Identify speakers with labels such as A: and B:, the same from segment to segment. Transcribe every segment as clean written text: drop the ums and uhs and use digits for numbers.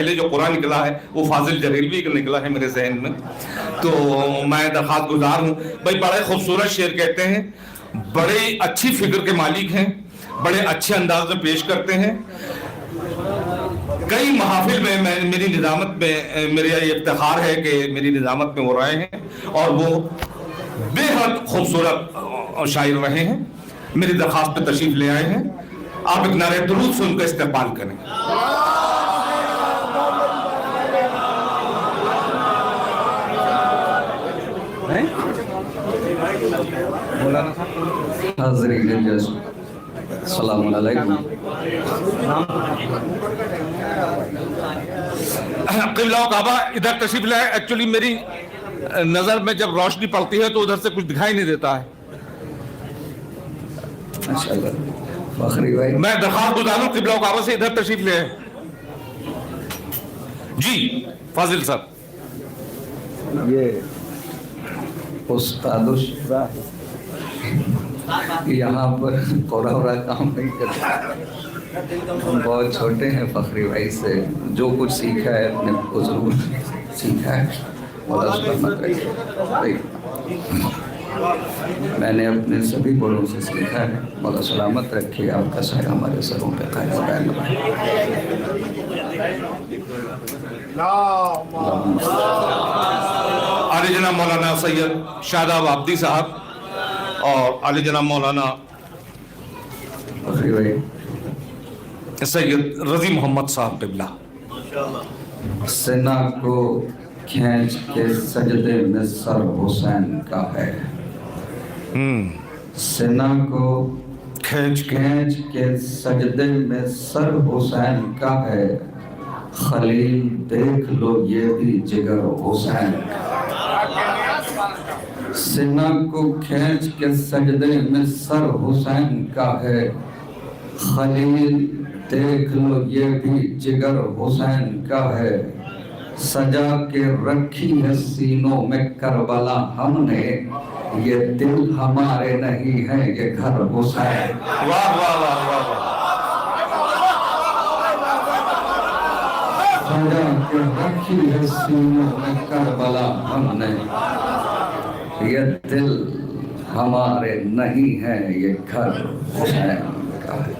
A: پہلے جو قرآن نکلا ہے وہ فاضل جریلوی کا نکلا ہے میرے ذہن میں، تو میں درخواست گزار ہوں. بھائی بڑے خوبصورت شعر کہتے ہیں، بڑے اچھی فکر کے مالک ہیں، بڑے اچھے انداز میں پیش کرتے ہیں. کئی محافل میں میری نظامت میں میرا یہ افتخار ہے کہ میری نظامت میں وہ رہے ہیں اور وہ بے حد خوبصورت شاعر رہے ہیں. میری درخواست پہ تشریف لے آئے ہیں، آپ ایک نعرہ درود سے ان کا استقبال کریں.
B: حاضرین السلام علیکم.
A: قبلہ و کعبہ ادھر تشریف لائے. ایکچولی میری نظر میں جب روشنی پڑتی ہے تو ادھر سے کچھ دکھائی نہیں دیتا ہے.
B: فخری بھائی
A: میں درخواست گزار ہوں قبلہ و کعبہ سے ادھر تشریف لے. جی فاضل صاحب.
B: یہ استاد یہاں پر پورا کام نہیں کرتا. ہم بہت چھوٹے ہیں فخری بھائی سے جو کچھ سیکھا ہے اپنے بزرگوں سے سیکھا ہے. مولا سلامت رکھے. میں نے اپنے سبھی بڑوں سے سیکھا ہے. مولا سلامت رکھے. آپ کا سایہ ہمارے سروں پہ قائم دائم رہے.
A: عالی جناب مولانا سید شاداب آبدی صاحب اور عالی جناب مولانا
B: فخری بھائی
A: سید رضی محمد صاحب قبلہ.
B: سنا کو کھینچ کے سجدے میں سر حسین کا ہے. سنا کو کھینچ کے سجدے میں سر حسین کا ہے. خلیل دیکھ لو یہ بھی جگر حسین کا. سنا کو کھینچ کے سجدے میں سر حسین کا ہے. خلیل دیکھ لو یہ بھی جگر حسین کا ہے. سجا کے رکھی ہے سینوں میں کربلا ہم نے. یہ دل ہمارے نہیں ہے یہ گھر حسین.
A: واہ واہ واہ واہ.
B: سجا کے رکھی ہے سینوں میں کربلا ہم نے. یہ دل ہمارے نہیں ہے یہ گھر حسین کا ہے.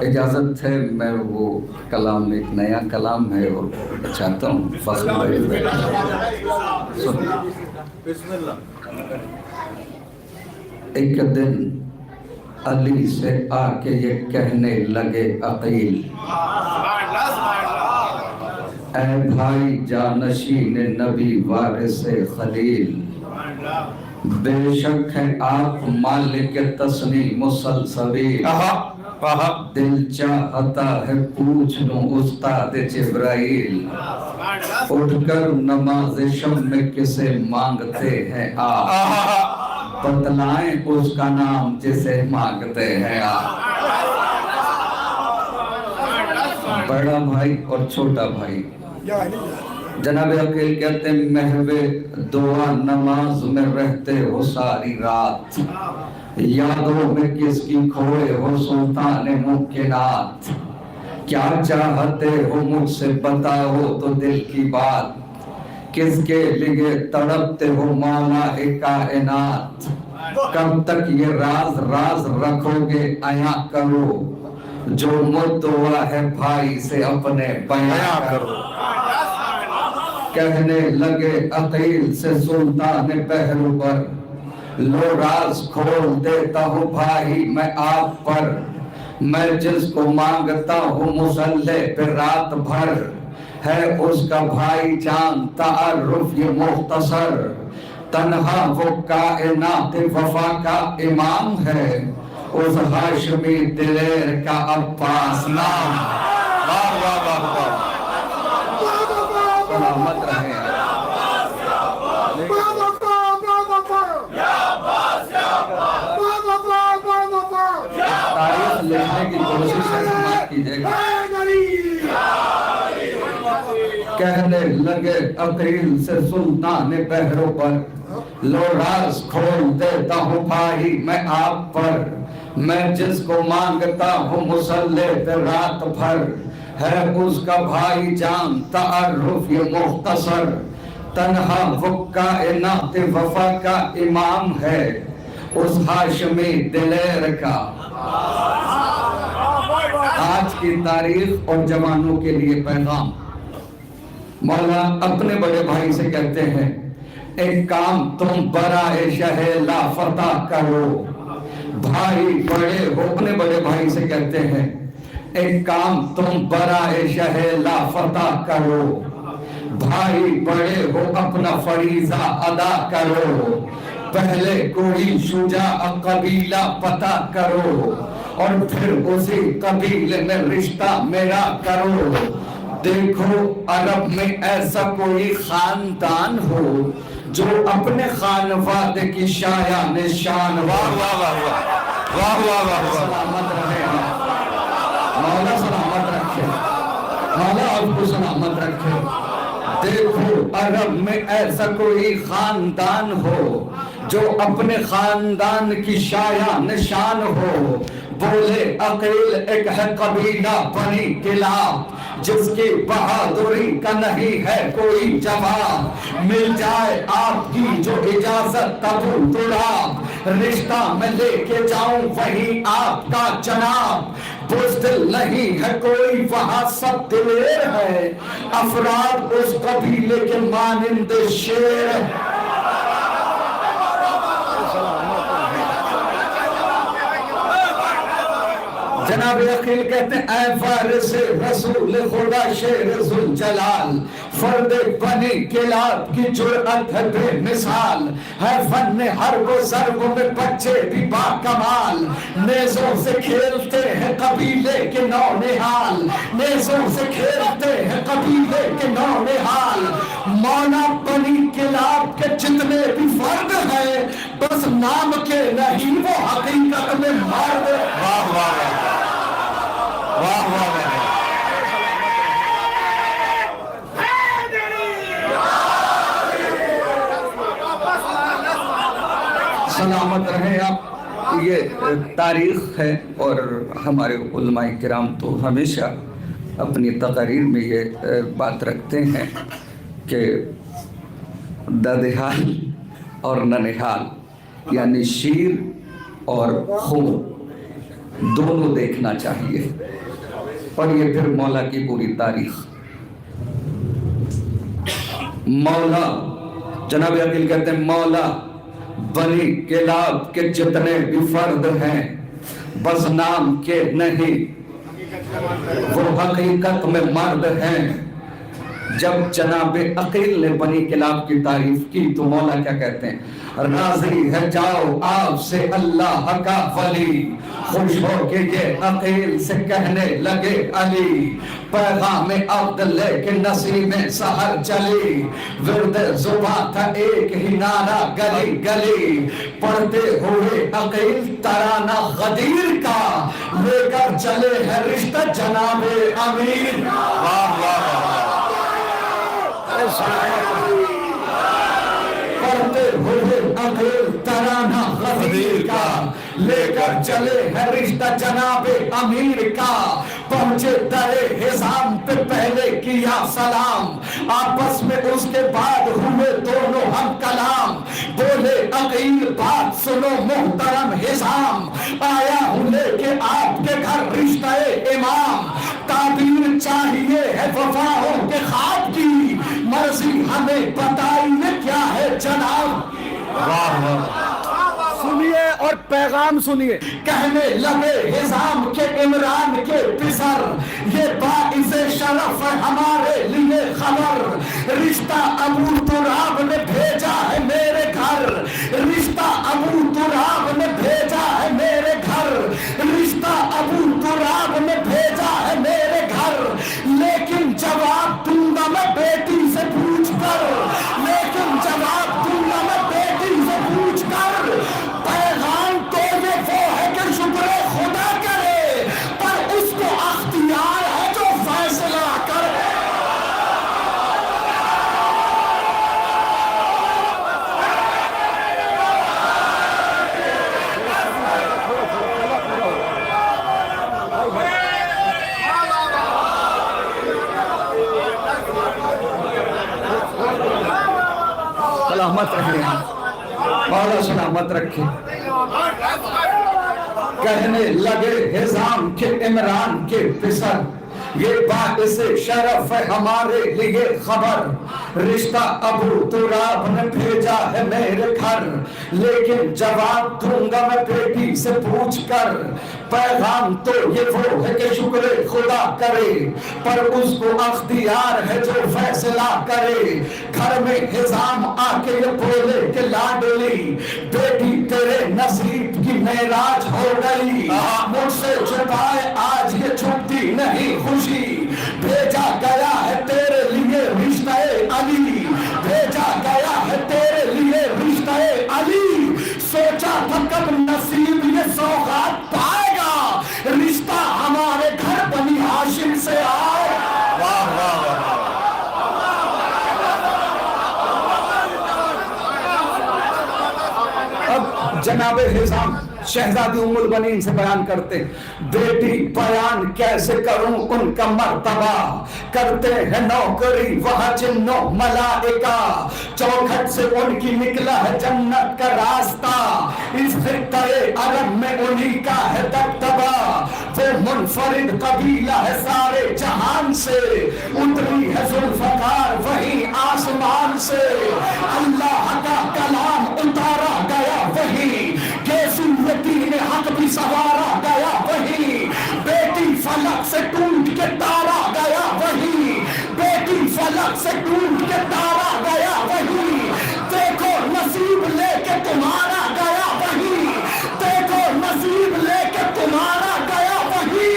B: اجازت ہے میں وہ کلام ایک نیا کلام ہے اور چاہتا ہوں فخر بھائی ایک دن علی سے آ کے یہ کہنے لگے عقیل، اے بھائی جانشین نبی وارث خلیل، بے شک ہے آپ مالک تسنیم مسلسبیل. دل چاہتا ہے پوچھ لوں استاد جبرائیل، اٹھ کر نماز شب میں کسے مانگتے ہیں آپ. بتلائیں اس کا نام جسے مانگتے ہیں آپ. بڑا بھائی اور چھوٹا بھائی جناب عقیل کہتے ہیں محو دعا نماز میں رہتے ہو ساری رات. یادوں میں کس کی کھوئے ہو سلطان ممکنات. کیا چاہتے ہو مجھ سے بتاؤ تو دل کی بات. کس کے لیے تڑپتے ہو مولا کائنات. کب تک یہ راز راز رکھو گے عیاں کرو. جو مدعا ہے بھائی سے اپنے بیاں کرو. کہنے لگے عقیل سے سلطان پہلو پر، لو راز کھول دیتا ہوں بھائی میں آپ پر. میں جس کو مانگتا ہوں مصلی پہ رات بھر، ہے اس کا بھائی جان تعارف یہ مختصر. تنہا وہ کائنات وفا کا امام ہے، اس ہاشمی دلیر کا عباس نام.
A: واہ واہ واہ واہ.
B: سلامت رہے. تاریخ لکھنے کی کوشش ہے کیجئے گا. کہنے لگے عقیل سے سلطان بحروں پر، لو راز کھول دیتا ہوں بھائی میں آپ پر. میں جس کو مانگتا ہوں مصلی پہ رات بھر، ہے اس کا بھائی جان تعارف یہ مختصر، تنہا وہ کائنات وفا کا امام ہے اس ہاشمی دلیر کا۔ آج کی تاریخ اور جوانوں کے لیے پیغام، مولا اپنے بڑے بھائی سے کہتے ہیں ایک کام تم برائے شہ لافتہ کرو، بھائی بڑے ہو، اپنے بڑے بھائی سے کہتے ہیں ایک کام تم برائے شہ لافتہ کرو، بھائی بڑے ہو اپنا فریضہ ادا کرو، پہلے کوئی شجاع قبیلہ پتہ کرو اور پھر اسی قبیلے میں رشتہ میرا کرو۔ دیکھو عرب میں ایسا کوئی خاندان ہو جو اپنے خانوادے کی شایع نشان، واہ واہ واہ واہ واہ واہ واہ، سلامت رہے مولا، سلامت رکھے مولا، آپ کو سلامت رکھے۔ دیکھو عرب میں ایسا کوئی خاندان ہو جو اپنے خاندان کی شایع نشان ہو، بولے عقیل ایک ہے قبیلہ بنی کلاب جس کی بہادری کا نہیں ہے کوئی جواب، مل جائے آپ کی جو اجازت تبو تراب، رشتہ میں لے کے جاؤں وہی آپ کا جناب، بزدل نہیں ہے کوئی وہاں سب دلیر ہے، افراد اس قبیلے کے مانند شیر۔ جناب عقیل کہتے ہیں اے وارث رسول خدا شیر ذوالجلال، فرد بنی کلاب کی جرأت ہے بے مثال، ہے فن حرب و ضرب میں بچے بھی با کمال، نیزوں سے کھیلتے ہیں قبیلے کے نونہال، نیزوں سے کھیلتے ہیں قبیلے کے نونہال، مولا بنی کلاب کے جتنے بھی فرد ہیں بس نام کے نہیں وہ حقیقت میں مرد۔ واہ واہ واہ واہ واہ، سلامت رہیں آپ۔ یہ تاریخ ہے اور ہمارے علماء کرام تو ہمیشہ اپنی تقاریر میں یہ بات رکھتے ہیں کہ ددحال اور ننہال یعنی شیر اور خون دونوں دیکھنا چاہیے۔ اور یہ پھر مولا کی پوری تاریخ، مولا جناب عقیل کہتے ہیں مولا بنی کلاب کے جتنے بھی فرد ہیں بس نام کے نہیں وہ حقیقت میں مرد ہیں۔ جب جناب عقیل نے بنی کلاب کی تعریف کی تو مولا کیا کہتے ہیں، راضی ہے جاؤ آپ سے اللہ کا ولی، خوش ہو کے یہ عقیل سے کہنے لگے علی، پیغام عبد لے کے نسیم سحر چلی، ورد زباں تھا ایک ہی نعرہ گلی گلی، پڑھتے ہوئے عقیل ترانہ غدیر کا، لے کر چلے ہے رشتہ جناب امیر۔ واہ واہ، پڑھتے ہوئے عقیل ترانہ غدیر کا، لے کر چلے ہے رشتہ جناب امیر کا، پہنچے در حزام پہ پہلے کیا سلام، آپس میں اس کے بعد ہوئے دونوں ہم کلام، بولے عقیل بات سنو محترم حزام، آیا ہوں لے کے آپ کے گھر رشتہ امام، تعبیر چاہیے ہے وفاؤں کے خواب کی، مرضی ہمیں بتائیے کیا ہے جناب۔ واہ واہ، سنیے اور پیغام سنیے، کہنے لگے حزام کے عمران کے پسر، یہ باعث شرف ہے ہمارے لیے خبر، رشتہ ابو تراب نے بھیجا ہے میرے گھر، رشتہ ابو تراب نے بھیجا ہے میرے گھر، رشتہ ابو تراب نے بھیجا ہے میرے گھر، لیکن جواب دوں گا میں بیٹی سے پوچھ کر، لیکن جواب دوں گا میں بیٹی سے پوچھ کر، پیغام تو یہ وہ ہے کہ شکر خدا کرے، پر اس کو اختیار ہے جو فیصلہ کرے۔ سلامت رکھے، مولا سلامت رکھے۔ کہنے لگے حزام کے عمران کے پسر، یہ باعث شرف ہے ہمارے لیے خبر، رشتہ ابو تراب نے بھیجا ہے میرے گھر، لیکن جواب دوں گا میں بیٹی سے پوچھ کر، پیغام تو یہ وہ ہے کہ شکر خدا کرے، پر اس کو اختیار ہے جو فیصلہ کرے۔ گھر میں حزام آ کے یہ بولے کہ لاڈلی بیٹی تیرے نصیب کی معراج ہو گئی، مجھ سے چھپائے آج یہ چھپتی نہیں خوشی، بھیجا گیا ہے تیرے لیے رشتہ علی، بھیجا گیا ہے تیرے لیے رشتہ علی، سوچا تھا کب نصیب یہ سوغات پائے گا، رشتہ ہمارے گھر بنی ہاشم سے آئے۔ واہ واہ واہ۔ اب جناب حزام شہزادی ام البنین سے بیان کرتے، بیٹی بیان کیسے کروں ان کا مرتبہ، کرتے ہیں نوکری وہاں جن و ملائکہ، چوکھٹ سے ان کی نکلا ہے جنت کا راستہ، اس خطہ عرب میں انہی کا ہے دبدبہ، وہ منفرد قبیلہ ہے سارے جہان سے، اتری ہے ذوالفقار وہی آسمان سے، اللہ کا کلام اتارا گیا وہی، کیسی دین حق بھی سوارا گیا وہی، بیٹی فلک سے ٹوٹ کے تارا گیا وہی، بیٹی فلک سے ٹوٹ کے تارا گیا وہی، دیکھو نصیب لے کے تمہارا گیا وہی، دیکھو نصیب لے کے تمہارا گیا وہی۔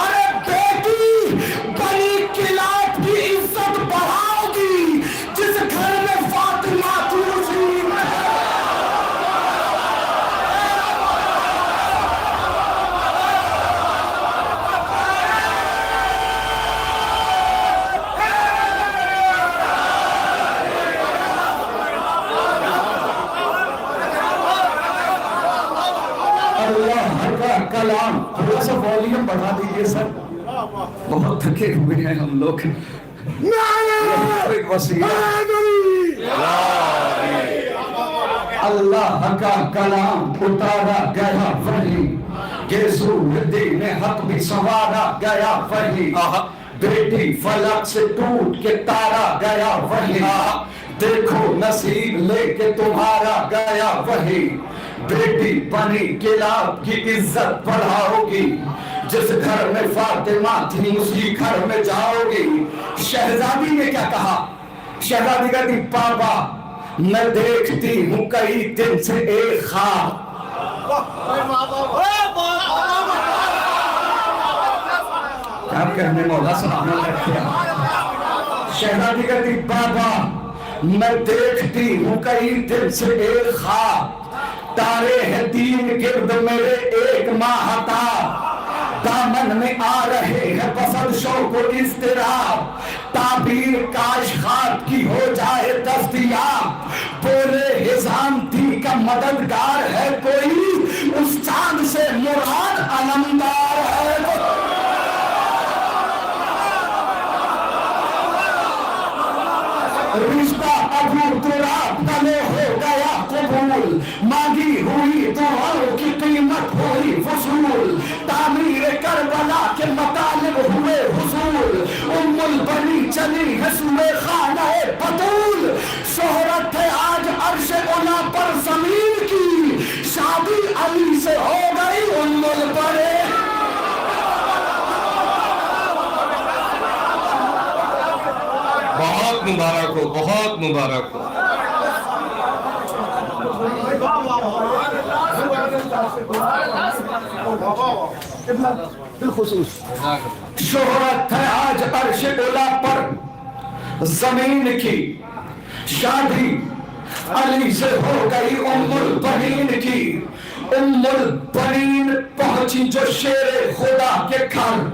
B: ارے بیٹی بنی کلاب کی عزت بڑھاؤ گی جس گھر میں فاطمہ تلوسی میں۔ کلام تھوڑا سا والیوم بڑھا دیجئے سر، بہت تھکے ہوئے ہیں ہم لوگ۔ اللہ کا کلام اتارا گیا وہی، یسوع دین حق بھی سنوارا گیا وہی، بیٹی فلک سے ٹوٹ کے تارا گیا وہی، دیکھو نصیب لے کے تمہارا گیا وہی، بیٹی بنی کلاب کی عزت بڑھاؤ گی جس گھر میں فاطمہ تھی اسی گھر میں جاؤ گی۔ شہزادی نے کیا کہا؟ شہزادی کہتی پاپا میں دیکھتی ہوں کئی دن سے ایک خواب، کیا کہنے مولا سلامت رکھے۔ شہزادی کہتی پاپا میں دیکھتی ہوں کئی دن سے ایک خواب، تارے ہیں تین گرد میرے ایک ماہتاب، دامن میں آ رہے ہیں بسد شوق و اضطراب، تعبیر کاش خواب کی ہو جائے دستیاب، بولے حزام دی کا مددگار ہے کوئی، اس چاند سے مراد علمدار ہے کوئی۔ رشتہ ابو تراب تلے ہو گیا قبول، مانگی ہوئی دعاؤں کی قیمت ہوئی وصول، تعمیر کربلا کے مطالب ہوئے حصول، ام البنی چلی ہے سوئے خانہ بطول، شہرت ہے آج عرش علا پر زمین کی، شادی علی سے ہو گئی ام البنی۔
A: بہت مبارک ہو، بہت مبارک ہو۔
B: بالخصوص شہرت ہے آج عرش علا پر زمین کی، شادی علی سے ہو گئی ام البنین کی، ام البنین پہنچی جو شیر خدا کے گھر،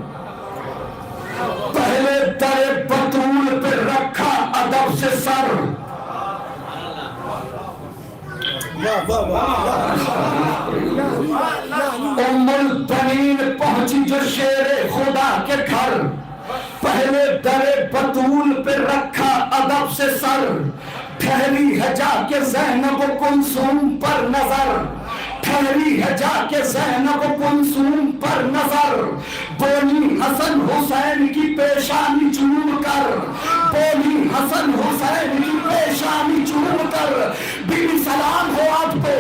B: پہلے در بطول پہ رکھا ادب سے سر، ام البنین پہنچی جو شیر خدا کے گھر، پہلے در بطول پہ رکھا ادب سے سر، ٹھہری ہے جا کے زینب کلثوم پر نظر، ٹھہری ہے جا کے زینب کلثوم پر نظر، بولی حسن حسین کی پیشانی چوم کر، بولی حسن حسین کی پیشانی چوم کر، بیوی سلام ہو آپ کو،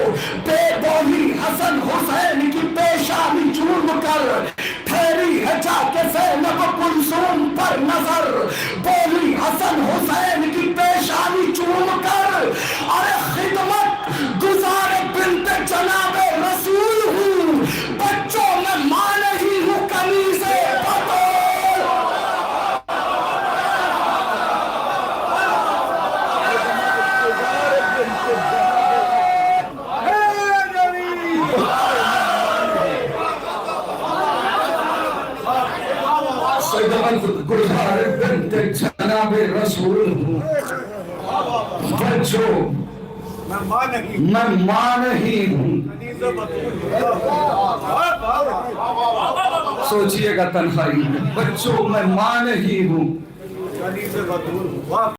B: بے بولی حسن حسین کی پیشانی چوم کر، ٹھہری ہے جا کے زینب کلثوم پر نظر، بولی حسن حسین کی پیشانی چوم کر، ارے خدمت گزار بنت جناب رسول ہوں، بچوں میں ماں نہیں ہوں کنیز بطول۔ گزار بنت جناب رسول ہوں، بچوں میں ماں نہیں ہوں۔ سوچئے گا تنہائی میں، بچوں میں ماں نہیں ہوں۔